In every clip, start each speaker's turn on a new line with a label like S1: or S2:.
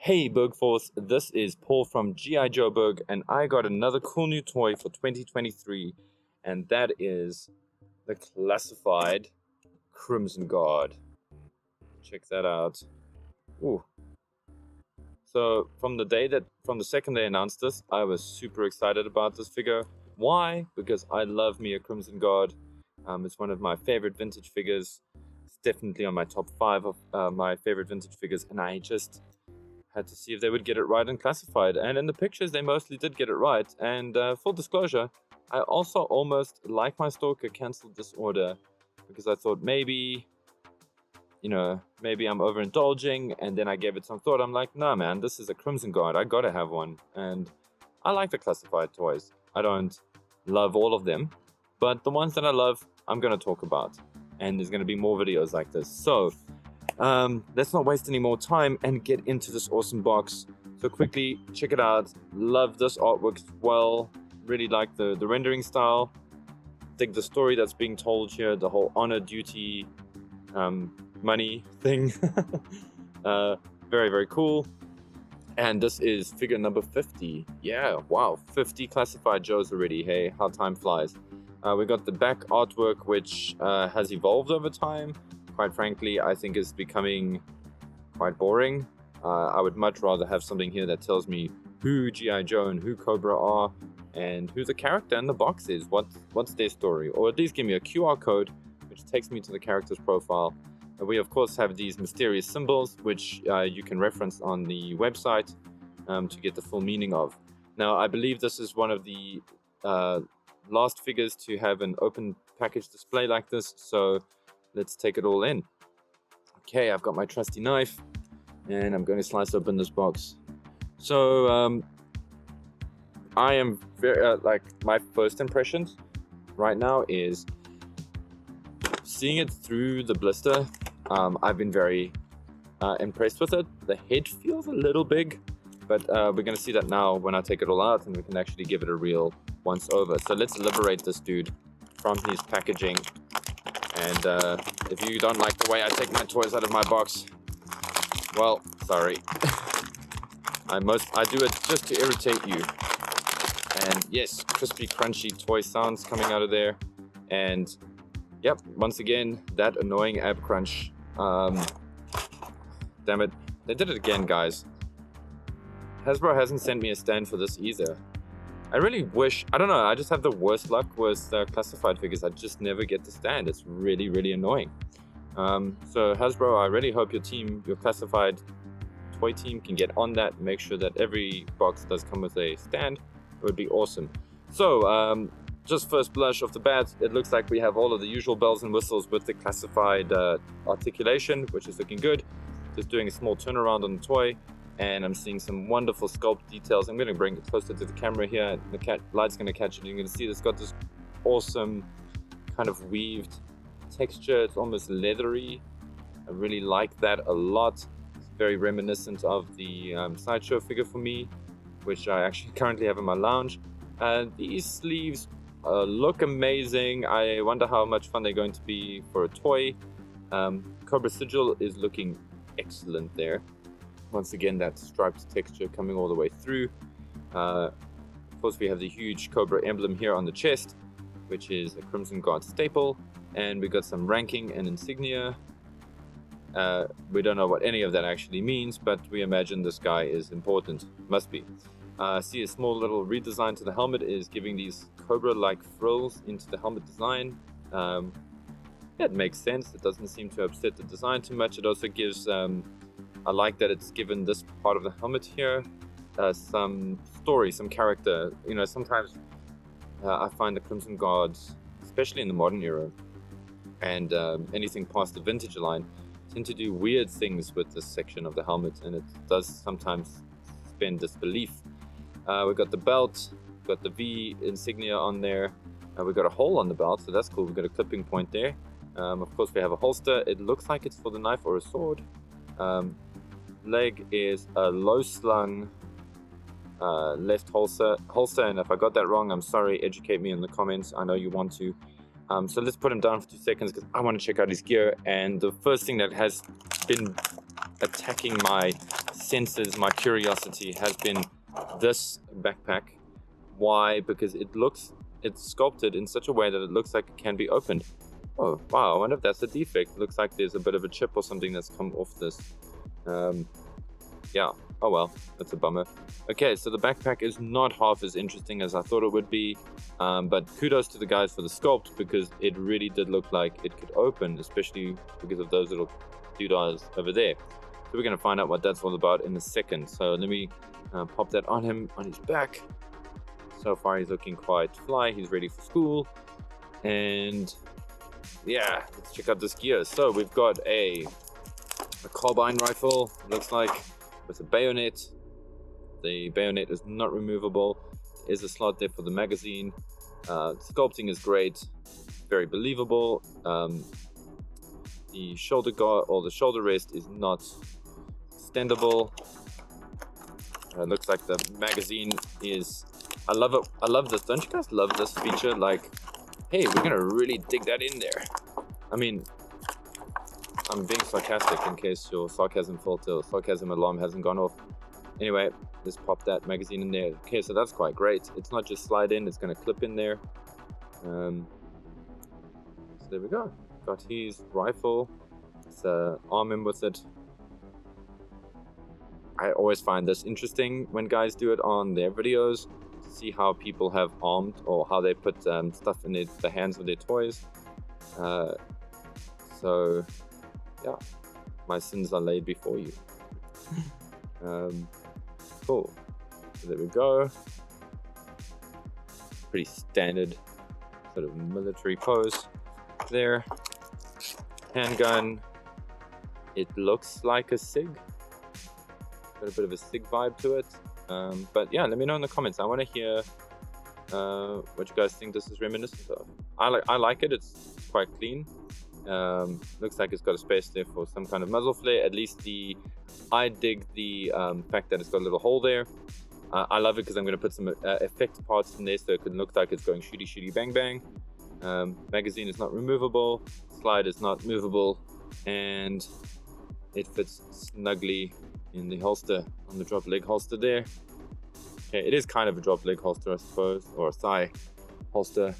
S1: Hey Bergforce, this is Paul from GI Joburg, and I got another cool new toy for 2023, and that is the classified Crimson Guard. Check that out. Ooh. So from the second they announced this, I was super excited about this figure. Why? Because I love me a Crimson Guard. It's one of my favorite vintage figures. It's definitely on my top 5 of my favorite vintage figures, and I just had to see if they would get it right in classified, and in the pictures they mostly did get it right. And full disclosure, I also almost, like my stalker, cancelled this order because I thought maybe I'm overindulging, and then I gave it some thought. I'm like, nah man, this is a Crimson Guard, I gotta have one. And I like the classified toys. I don't love all of them, but the ones that I love I'm gonna talk about, and there's gonna be more videos like this. So let's not waste any more time and get into this awesome box. So quickly, check it out. Love this artwork as well. Really like the rendering style. Dig the story that's being told here, the whole honor, duty, money thing. Very, very cool. And this is figure number 50. Yeah, wow, 50 classified Joes already. Hey, how time flies. We got the back artwork, which has evolved over time. Quite frankly, I think it's becoming quite boring. I would much rather have something here that tells me who G.I. Joe and who Cobra are, and who the character in the box is, what's their story, or at least give me a QR code which takes me to the character's profile. And we of course have these mysterious symbols which you can reference on the website to get the full meaning of. Now, I believe this is one of the last figures to have an open package display like this, so let's take it all in. Okay, I've got my trusty knife, and I'm going to slice open this box. So, I am very, my first impressions right now is seeing it through the blister. I've been very impressed with it. The head feels a little big, but we're going to see that now when I take it all out, and we can actually give it a real once over. So let's liberate this dude from his packaging. And if you don't like the way I take my toys out of my box, well, sorry. I do it just to irritate you. And yes, crispy, crunchy toy sounds coming out of there. And yep, once again, that annoying ab crunch. Damn it, they did it again, guys. Hasbro hasn't sent me a stand for this either. I really wish, I don't know, I just have the worst luck with classified figures. I just never get the stand. It's really, really annoying. So Hasbro, I really hope your classified toy team can get on that, make sure that every box does come with a stand. It would be awesome. So just first blush off the bat, it looks like we have all of the usual bells and whistles with the classified articulation, which is looking good. Just doing a small turnaround on the toy, and I'm seeing some wonderful sculpt details. I'm going to bring it closer to the camera here. The light's going to catch it. You're going to see it's got this awesome kind of weaved texture. It's almost leathery. I really like that a lot. It's very reminiscent of the Sideshow figure for me, which I actually currently have in my lounge. These sleeves look amazing. I wonder how much fun they're going to be for a toy. Cobra Sigil is looking excellent there. Once again, that striped texture coming all the way through. Of course, we have the huge Cobra emblem here on the chest, which is a Crimson Guard staple. And we got some ranking and insignia. We don't know what any of that actually means, but we imagine this guy is important. Must be. See, a small little redesign to the helmet is giving these Cobra-like frills into the helmet design. It makes sense. It doesn't seem to upset the design too much. It also gives... I like that it's given this part of the helmet here some story, some character. You know, sometimes I find the Crimson Guards, especially in the modern era, and anything past the vintage line, tend to do weird things with this section of the helmet, and it does sometimes suspend disbelief. We've got the belt, got the V insignia on there. We've got a hole on the belt, so that's cool. We've got a clipping point there. Of course, we have a holster. It looks like it's for the knife or a sword. Leg is a low slung left holster, and if I got that wrong, I'm sorry. Educate me in the comments. I know you want to. So let's put him down for 2 seconds because I want to check out his gear. And the first thing that has been attacking my senses, my curiosity, has been this backpack. Why? Because it's sculpted in such a way that it looks like it can be opened. Oh, wow, I wonder if that's a defect. Looks like there's a bit of a chip or something that's come off this. Yeah, oh well, that's a bummer. Okay, so the backpack is not half as interesting as I thought it would be, but kudos to the guys for the sculpt, because it really did look like it could open, especially because of those little doodads over there. So we're going to find out what that's all about in a second. So let me pop that on him, on his back. So far he's looking quite fly, he's ready for school. And yeah, let's check out this gear. So we've got a carbine rifle, looks like, with a bayonet. The bayonet is not removable. There's a slot there for the magazine. Sculpting is great, very believable. The shoulder guard or the shoulder rest is not extendable. Looks like the magazine is. I love it. I love this. Don't you guys love this feature? Like, hey, we're gonna really dig that in there. I mean, I'm being sarcastic in case your sarcasm filter or sarcasm alarm hasn't gone off. Anyway, let's pop that magazine in there. Okay, so that's quite great. It's not just slide in, it's going to clip in there. So there we go. Got his rifle. It's arm him with it. I always find this interesting when guys do it on their videos, to see how people have armed or how they put stuff in the hands of their toys. So yeah, my sins are laid before you. Cool. So there we go. Pretty standard sort of military pose there. Handgun. It looks like a SIG. Got a bit of a SIG vibe to it. But yeah, let me know in the comments. I want to hear what you guys think this is reminiscent of. I like it. It's quite clean. Looks like it's got a space there for some kind of muzzle flare. At least I dig the fact that it's got a little hole there. I love it because I'm going to put some effect parts in there so it could look like it's going shooty shooty bang bang. Magazine is not removable, slide is not movable, and it fits snugly in the holster, on the drop leg holster there. Okay, it is kind of a drop leg holster, I suppose, or a thigh holster.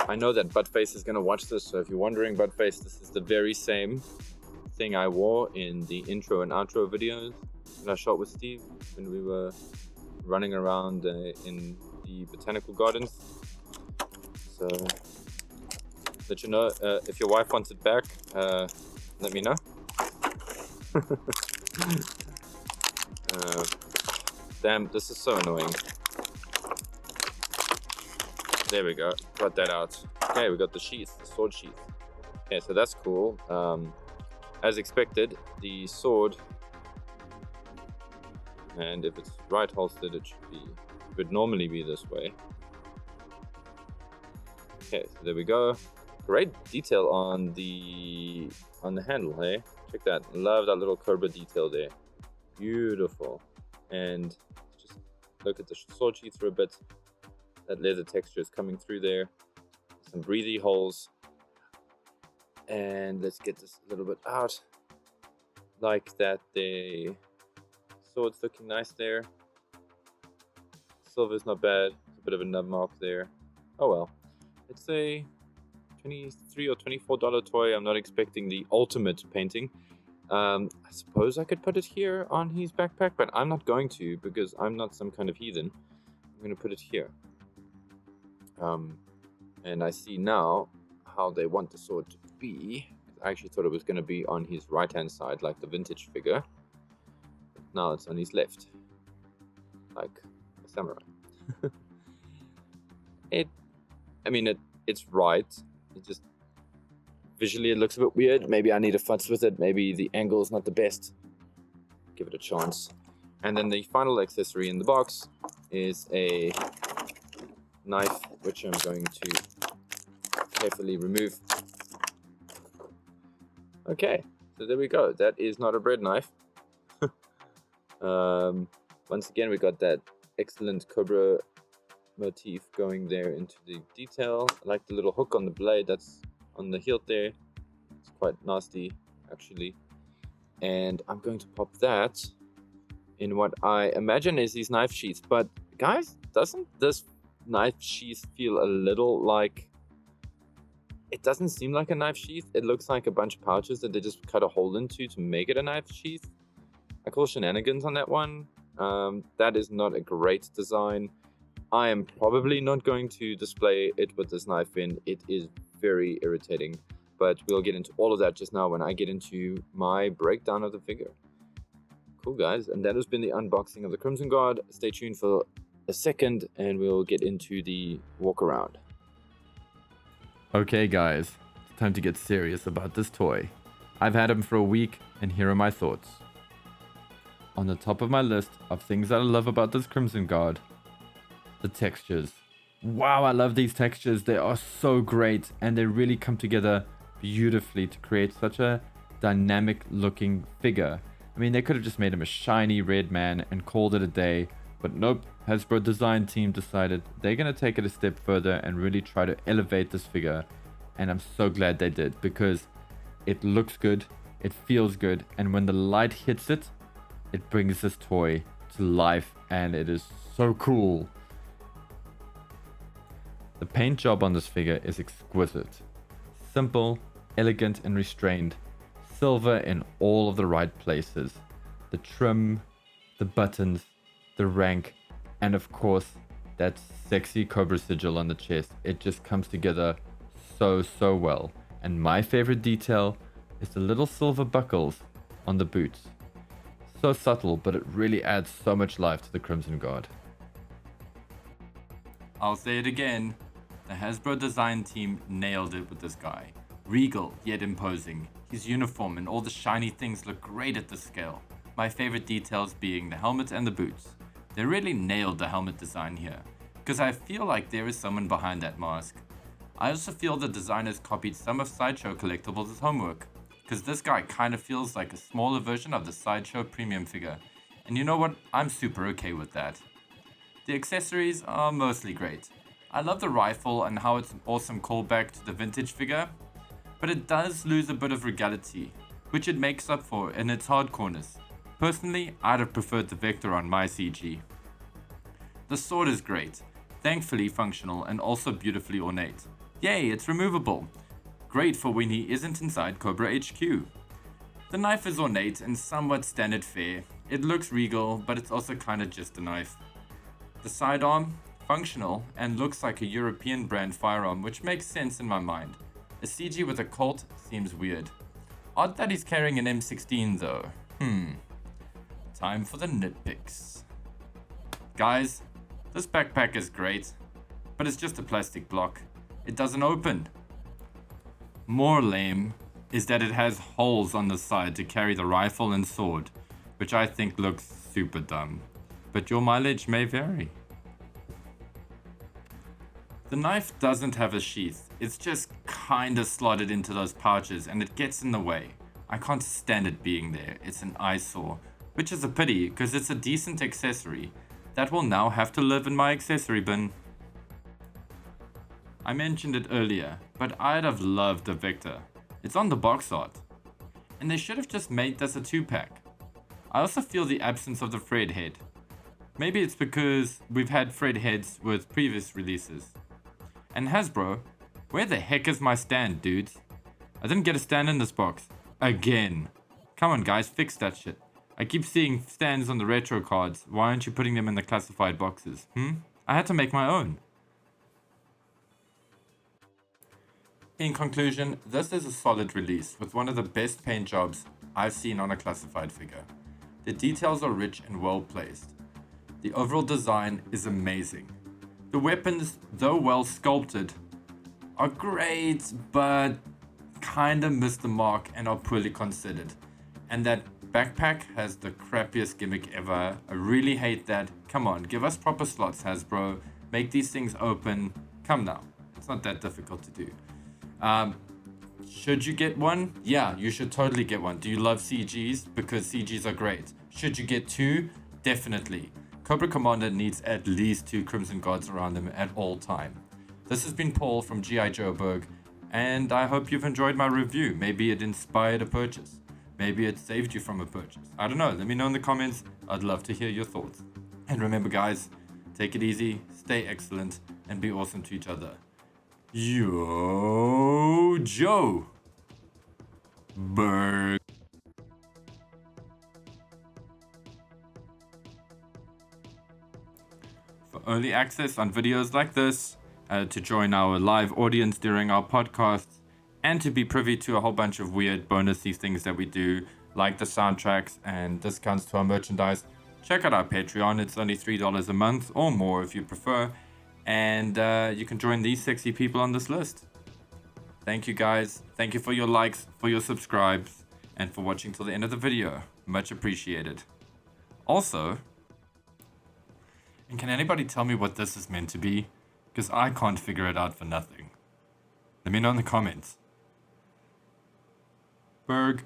S1: I know that Buttface is going to watch this, so if you're wondering, Buttface, this is the very same thing I wore in the intro and outro videos that I shot with Steve when we were running around in the botanical gardens. So, let you know, if your wife wants it back, let me know. Damn, this is so annoying. There we go, got that out. Okay, we got the sheath, the sword sheath. Okay, so that's cool. As expected, the sword, and if it's right holstered, it would normally be this way. Okay, so there we go. Great detail on the handle, hey? Check that. Love that little cobra detail there. Beautiful. And just look at the sword sheath for a bit. That leather texture is coming through there. Some breathy holes. And let's get this a little bit out. Like that. The sword's looking nice there. Silver's not bad. It's a bit of a nub mark there. Oh well. It's a $23 or $24 toy. I'm not expecting the ultimate painting. I suppose I could put it here on his backpack, but I'm not going to because I'm not some kind of heathen. I'm going to put it here. And I see now how they want the sword to be. I actually thought it was going to be on his right hand side, like the vintage figure. But now it's on his left, like a samurai. It's right. It just visually it looks a bit weird. Maybe I need to futz with it. Maybe the angle is not the best. Give it a chance. And then the final accessory in the box is a knife, which I'm going to carefully remove. Okay, so there we go. That is not a bread knife. Once again, we got that excellent cobra motif going there into the detail. I like the little hook on the blade that's on the hilt there. It's quite nasty, actually. And I'm going to pop that in what I imagine is these knife sheaths. But guys, doesn't this knife sheath feel a little like... It doesn't seem like a knife sheath. It looks like a bunch of pouches that they just cut a hole into to make it a knife sheath. I call shenanigans on that one. That is not a great design. I am probably not going to display it with this knife in. It is very irritating, but we'll get into all of that just now when I get into my breakdown of the figure. Cool, guys, and that has been the unboxing of the Crimson Guard. Stay tuned for a second and we'll get into the walk around.
S2: Okay guys, it's time to get serious about this toy. I've had him for a week and here are my thoughts. On the top of my list of things that I love about this Crimson Guard, the textures. Wow, I love these textures. They are so great and they really come together beautifully to create such a dynamic looking figure. I mean, they could have just made him a shiny red man and called it a day, but nope. Hasbro design team decided they're going to take it a step further and really try to elevate this figure. And I'm so glad they did because it looks good, it feels good, and when the light hits it, it brings this toy to life and it is so cool. The paint job on this figure is exquisite. Simple, elegant and restrained. Silver in all of the right places. The trim, the buttons, the rank, and of course, that sexy Cobra sigil on the chest. It just comes together so well. And my favorite detail is the little silver buckles on the boots. So subtle, but it really adds so much life to the Crimson Guard. I'll say it again. The Hasbro design team nailed it with this guy. Regal, yet imposing. His uniform and all the shiny things look great at this scale. My favorite details being the helmet and the boots. They really nailed the helmet design here, because I feel like there is someone behind that mask. I also feel the designers copied some of Sideshow Collectibles' homework, because this guy kind of feels like a smaller version of the Sideshow premium figure, and you know what, I'm super okay with that. The accessories are mostly great. I love the rifle and how it's an awesome callback to the vintage figure, but it does lose a bit of regality, which it makes up for in its hardcoreness. Personally, I'd have preferred the Vector on my CG. The sword is great, thankfully functional and also beautifully ornate. Yay, it's removable. Great for when he isn't inside Cobra HQ. The knife is ornate and somewhat standard fare. It looks regal, but it's also kinda just a knife. The sidearm, functional and looks like a European brand firearm, which makes sense in my mind. A CG with a Colt seems weird. Odd that he's carrying an M16 though. Time for the nitpicks. Guys, this backpack is great, but it's just a plastic block. It doesn't open. More lame is that it has holes on the side to carry the rifle and sword, which I think looks super dumb, but your mileage may vary. The knife doesn't have a sheath, it's just kinda slotted into those pouches and it gets in the way. I can't stand it being there, it's an eyesore, which is a pity because it's a decent accessory that will now have to live in my accessory bin. I mentioned it earlier, but I'd have loved the Vector. It's on the box art. And they should have just made this a 2-pack. I also feel the absence of the Fred head. Maybe it's because we've had Fred heads with previous releases. And Hasbro, where the heck is my stand, dudes? I didn't get a stand in this box. Again. Come on guys, fix that shit. I keep seeing stands on the retro cards. Why aren't you putting them in the classified boxes? I had to make my own. In conclusion, this is a solid release with one of the best paint jobs I've seen on a classified figure. The details are rich and well placed. The overall design is amazing. The weapons, though well sculpted, are great, but kinda miss the mark and are poorly considered. And that backpack has the crappiest gimmick ever. I really hate that. Come on, give us proper slots, Hasbro. Make these things open. Come now. It's not that difficult to do. Should you get one? Yeah, you should totally get one. Do you love CGs? Because CGs are great. Should you get two? Definitely. Cobra Commander needs at least 2 Crimson Guards around him at all time. This has been Paul from GI Joburg, and I hope you've enjoyed my review. Maybe it inspired a purchase. Maybe it saved you from a purchase. I don't know. Let me know in the comments. I'd love to hear your thoughts. And remember, guys, take it easy, stay excellent, and be awesome to each other. Yo, Joe. Berg. For early access on videos like this, to join our live audience during our podcasts, and to be privy to a whole bunch of weird bonusy things that we do, like the soundtracks and discounts to our merchandise, check out our Patreon. It's only $3 a month or more if you prefer, and you can join these sexy people on this list. Thank you, guys. Thank you for your likes, for your subscribes, and for watching till the end of the video. Much appreciated. Also, and can anybody tell me what this is meant to be? Because I can't figure it out for nothing. Let me know in the comments. Berg.